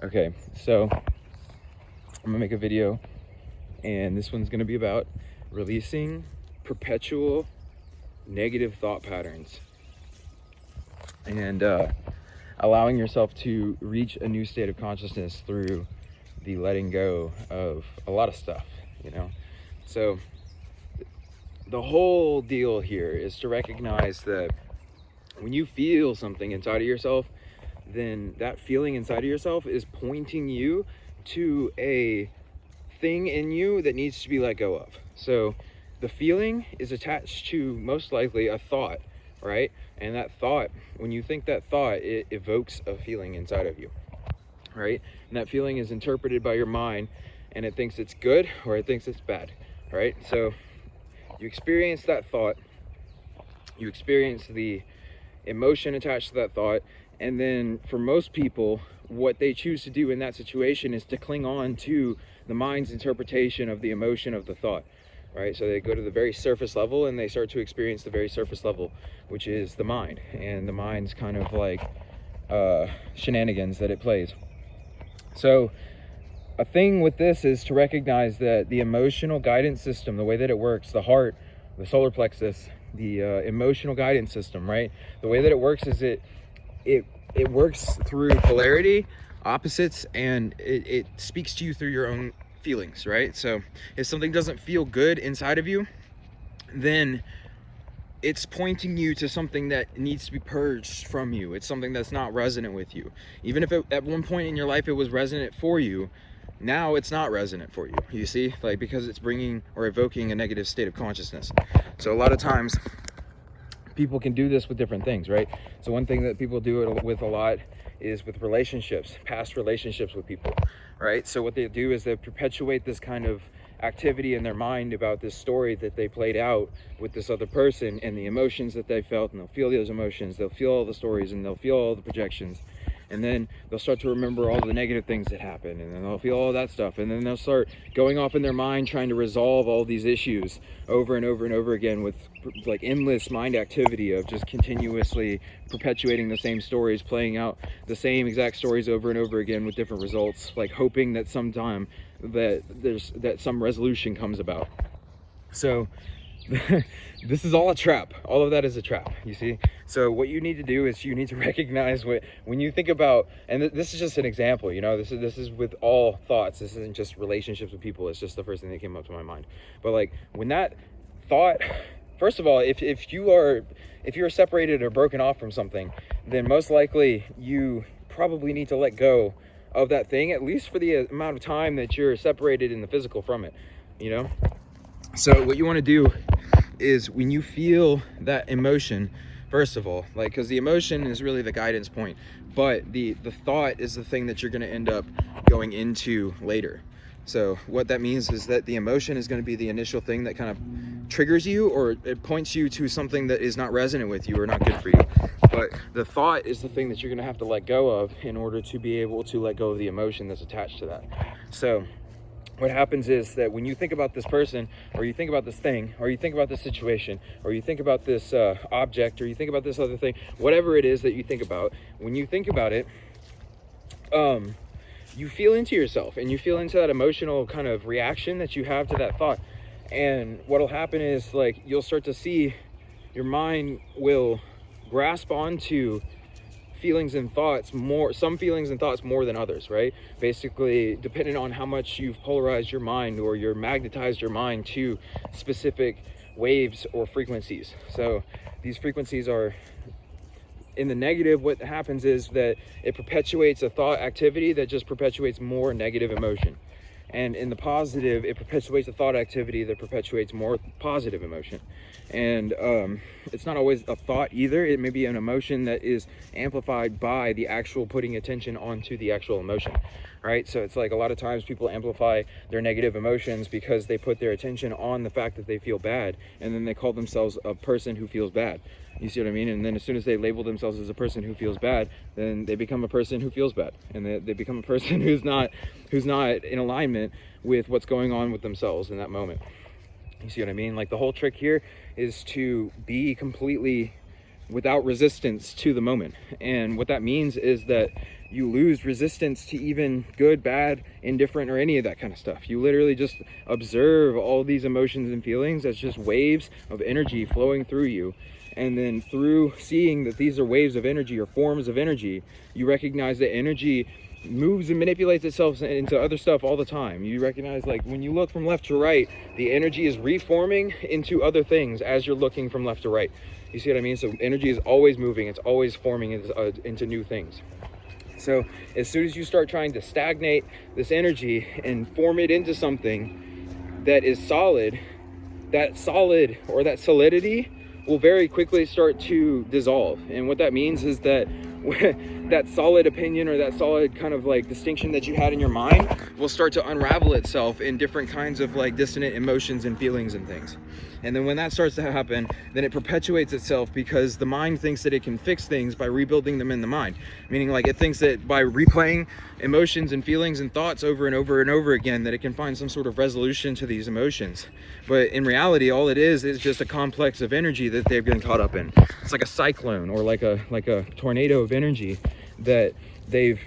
Okay, so I'm gonna make a video, and this one's gonna be about releasing perpetual negative thought patterns and allowing yourself to reach a new state of consciousness through the letting go of a lot of stuff, you know? So the whole deal here is to recognize that when you feel something inside of yourself, then that feeling inside of yourself is pointing you to a thing in you that needs to be let go of. So the feeling is attached to most likely a thought, right? And that thought, when you think that thought, it evokes a feeling inside of you, right? And that feeling is interpreted by your mind, and it thinks it's good or it thinks it's bad, right? So you experience that thought, you experience the emotion attached to that thought, and then for most people, what they choose to do in that situation is to cling on to the mind's interpretation of the emotion of the thought, right? So they go to the very surface level and they start to experience the very surface level, which is the mind, and the mind's kind of like shenanigans that it plays. So a thing with this is to recognize that the emotional guidance system, the way that it works, the heart, the solar plexus, the emotional guidance system, right? The way that it works is it works through polarity, opposites, and it speaks to you through your own feelings, right? So if something doesn't feel good inside of you, then it's pointing you to something that needs to be purged from you. It's something that's not resonant with you. Even if at one point in your life it was resonant for you, now it's not resonant for you, you see? Like, because it's bringing or evoking a negative state of consciousness. So a lot of times people can do this with different things, right? So one thing that people do it with a lot is with relationships, past relationships with people, right? So what they do is they perpetuate this kind of activity in their mind about this story that they played out with this other person and the emotions that they felt, and they'll feel those emotions, they'll feel all the stories, and they'll feel all the projections, and then they'll start to remember all the negative things that happened, and then they'll feel all that stuff, and then they'll start going off in their mind trying to resolve all these issues over and over and over again with like endless mind activity of just continuously perpetuating the same stories, playing out the same exact stories over and over again with different results, like hoping that sometime that some resolution comes about. So this is all a trap. All of that is a trap, you see? So what you need to do is you need to recognize when you think about, and this is just an example, you know, this is with all thoughts. This isn't just relationships with people. It's just the first thing that came up to my mind. But like when that thought, first of all, if you're separated or broken off from something, then most likely you probably need to let go of that thing, at least for the amount of time that you're separated in the physical from it, you know? So what you want to do is when you feel that emotion, first of all, like, because the emotion is really the guidance point, but the thought is the thing that you're going to end up going into later. So what that means is that the emotion is going to be the initial thing that kind of triggers you, or it points you to something that is not resonant with you or not good for you. But the thought is the thing that you're going to have to let go of in order to be able to let go of the emotion that's attached to that. So what happens is that when you think about this person, or you think about this thing, or you think about this situation, or you think about this object, or you think about this other thing, whatever it is that you think about, when you think about it, you feel into yourself, and you feel into that emotional kind of reaction that you have to that thought. And what'll happen is, like, you'll start to see your mind will grasp onto feelings and thoughts more, some feelings and thoughts more than others, right? Basically, depending on how much you've polarized your mind or you're magnetized your mind to specific waves or frequencies. So these frequencies are in the negative. What happens is that it perpetuates a thought activity that just perpetuates more negative emotion. And in the positive, it perpetuates a thought activity that perpetuates more positive emotion. And it's not always a thought either. It may be an emotion that is amplified by the actual putting attention onto the actual emotion, right? So it's like a lot of times people amplify their negative emotions because they put their attention on the fact that they feel bad, and then they call themselves a person who feels bad. You see what I mean? And then as soon as they label themselves as a person who feels bad, then they become a person who feels bad, and they become a person who's not in alignment with what's going on with themselves in that moment. You see what I mean? Like, the whole trick here is to be completely without resistance to the moment. And what that means is that you lose resistance to even good, bad, indifferent, or any of that kind of stuff. You literally just observe all these emotions and feelings as just waves of energy flowing through you. And then through seeing that these are waves of energy or forms of energy, you recognize that energy moves and manipulates itself into other stuff all the time. You recognize, like, when you look from left to right, the energy is reforming into other things as you're looking from left to right. You see what I mean? So energy is always moving. It's always forming into new things. So as soon as you start trying to stagnate this energy and form it into something that is solid, that solid or that solidity will very quickly start to dissolve. And what that means is that that solid opinion or that solid kind of like distinction that you had in your mind will start to unravel itself in different kinds of like dissonant emotions and feelings and things. And then when that starts to happen, then it perpetuates itself, because the mind thinks that it can fix things by rebuilding them in the mind. Meaning, like, it thinks that by replaying emotions and feelings and thoughts over and over and over again, that it can find some sort of resolution to these emotions. But in reality, all it is just a complex of energy that they've been caught up in. It's like a cyclone or like a tornado of energy that they've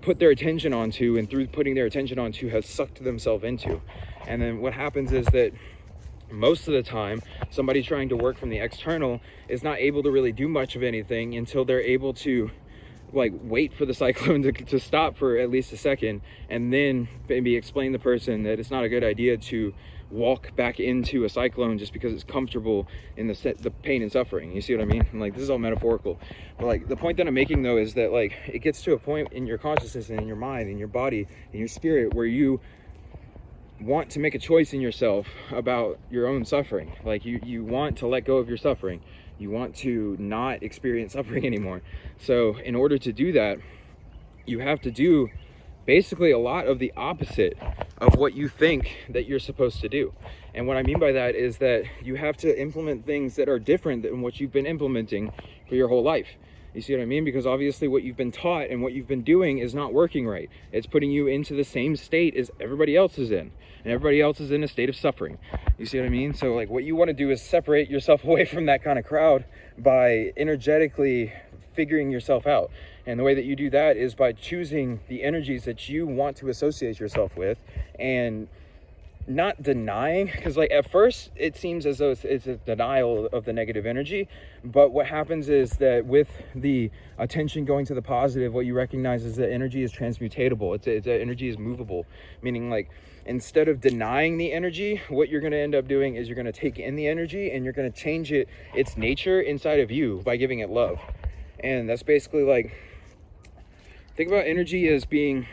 put their attention onto, and through putting their attention onto has sucked themselves into. And then what happens is that most of the time, somebody trying to work from the external is not able to really do much of anything until they're able to like wait for the cyclone to stop for at least a second, and then maybe explain to the person that it's not a good idea to walk back into a cyclone just because it's comfortable in the pain and suffering. You see what I mean? And like, this is all metaphorical, but like the point that I'm making though is that like it gets to a point in your consciousness and in your mind, in your body, in your spirit, where you want to make a choice in yourself about your own suffering. Like you want to let go of your suffering. You want to not experience suffering anymore. So in order to do that, you have to do basically a lot of the opposite of what you think that you're supposed to do. And what I mean by that is that you have to implement things that are different than what you've been implementing for your whole life. You see what I mean? Because obviously what you've been taught and what you've been doing is not working right. It's putting you into the same state as everybody else is in. And everybody else is in a state of suffering. You see what I mean? So like what you want to do is separate yourself away from that kind of crowd by energetically figuring yourself out. And the way that you do that is by choosing the energies that you want to associate yourself with, and not denying, because like at first it seems as though it's a denial of the negative energy, but what happens is that with the attention going to the positive, what you recognize is that energy is transmutatable. It's energy is movable, meaning like instead of denying the energy, what you're going to end up doing is you're going to take in the energy and you're going to change its nature inside of you by giving it love. And that's basically like, think about energy as being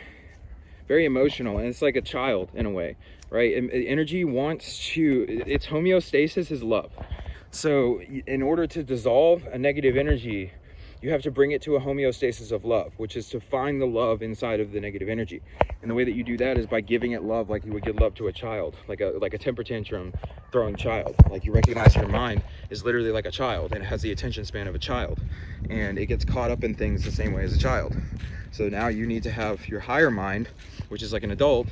very emotional, and it's like a child in a way, right? And energy wants to, its homeostasis is love. So in order to dissolve a negative energy, you have to bring it to a homeostasis of love, which is to find the love inside of the negative energy. And the way that you do that is by giving it love, like you would give love to a child, like a temper tantrum throwing child. Like you recognize your mind is literally like a child, and it has the attention span of a child, and it gets caught up in things the same way as a child. So now you need to have your higher mind, which is like an adult,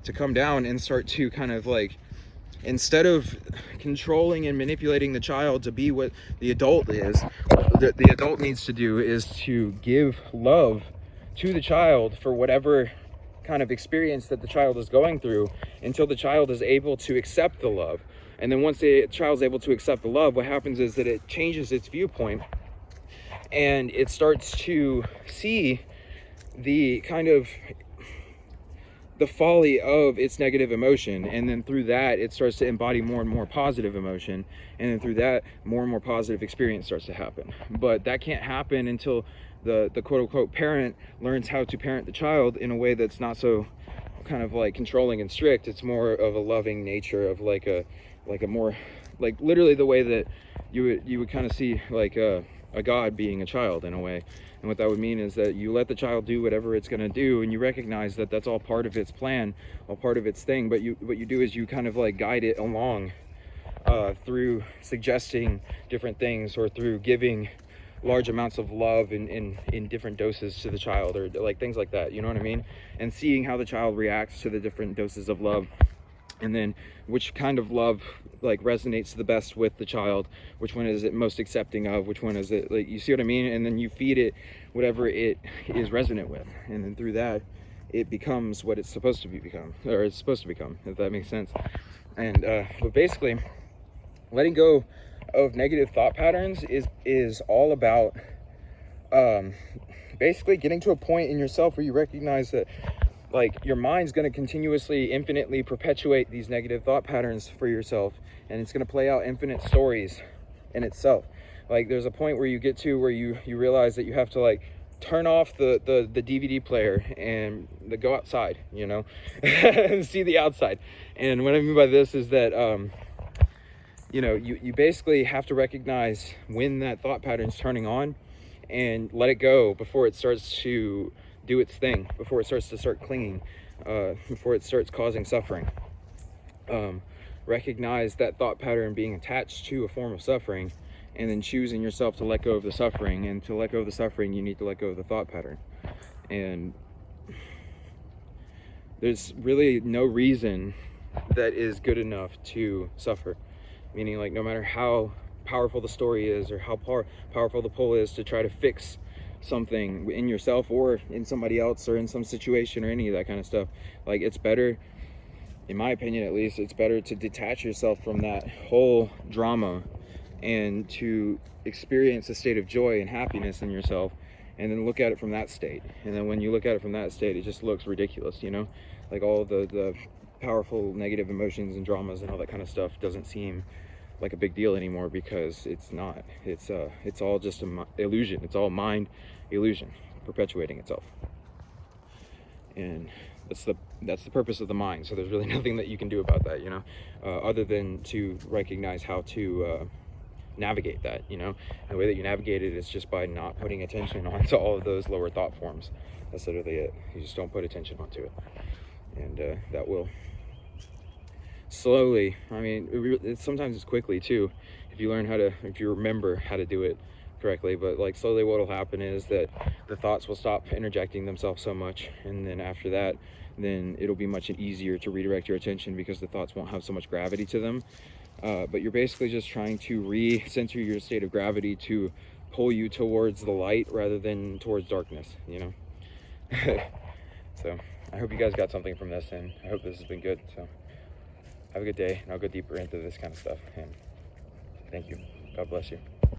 to come down and start to kind of like, instead of controlling and manipulating the child to be what the adult is, the adult needs to do is to give love to the child for whatever kind of experience that the child is going through, until the child is able to accept the love. And then once the child's able to accept the love, what happens is that it changes its viewpoint, and it starts to see the kind of the folly of its negative emotion, and then through that it starts to embody more and more positive emotion, and then through that more and more positive experience starts to happen. But that can't happen until the quote-unquote parent learns how to parent the child in a way that's not so kind of like controlling and strict. It's more of a loving nature of like a more like literally the way that you would kind of see like a God being a child in a way. And what that would mean is that you let the child do whatever it's going to do, and you recognize that that's all part of its plan, all part of its thing. But what you do is you kind of like guide it along through suggesting different things, or through giving large amounts of love in different doses to the child, or like things like that. You know what I mean? And seeing how the child reacts to the different doses of love, and then which kind of love like resonates the best with the child, which one is it most accepting of, which one is it, like, you see what I mean? And then you feed it whatever it is resonant with, and then through that it becomes what it's supposed to become, or it's supposed to become, if that makes sense. And but basically letting go of negative thought patterns is all about basically getting to a point in yourself where you recognize that, like, your mind's going to continuously, infinitely perpetuate these negative thought patterns for yourself, and it's going to play out infinite stories in itself. Like, there's a point where you get to where you realize that you have to, like, turn off the DVD player and go outside, you know, and see the outside. And what I mean by this is that you know, you basically have to recognize when that thought pattern's turning on and let it go before it starts to do its thing, before it starts to start clinging, before it starts causing suffering. Recognize that thought pattern being attached to a form of suffering, and then choosing yourself to let go of the suffering. And to let go of the suffering, you need to let go of the thought pattern. And there's really no reason that is good enough to suffer. Meaning, like, no matter how powerful the story is, or how powerful the pull is to try to fix something in yourself or in somebody else or in some situation or any of that kind of stuff, like, it's better, in my opinion at least, it's better to detach yourself from that whole drama and to experience a state of joy and happiness in yourself, and then look at it from that state. And then when you look at it from that state, it just looks ridiculous, you know, like all the powerful negative emotions and dramas and all that kind of stuff doesn't seem like a big deal anymore, because it's not. It's all just an illusion. It's all mind illusion perpetuating itself, and that's the purpose of the mind. So there's really nothing that you can do about that, you know, other than to recognize how to navigate that, you know. And the way that you navigate it is just by not putting attention onto all of those lower thought forms. That's literally it. You just don't put attention onto it, and that will slowly, I mean, sometimes it's quickly too, if you remember how to do it correctly. But, like, slowly what will happen is that the thoughts will stop interjecting themselves so much, and then after that, then it'll be much easier to redirect your attention, because the thoughts won't have so much gravity to them. But you're basically just trying to recenter your state of gravity to pull you towards the light rather than towards darkness, you know. So I hope you guys got something from this, and I hope this has been good. So have a good day, and I'll go deeper into this kind of stuff. And thank you. God bless you.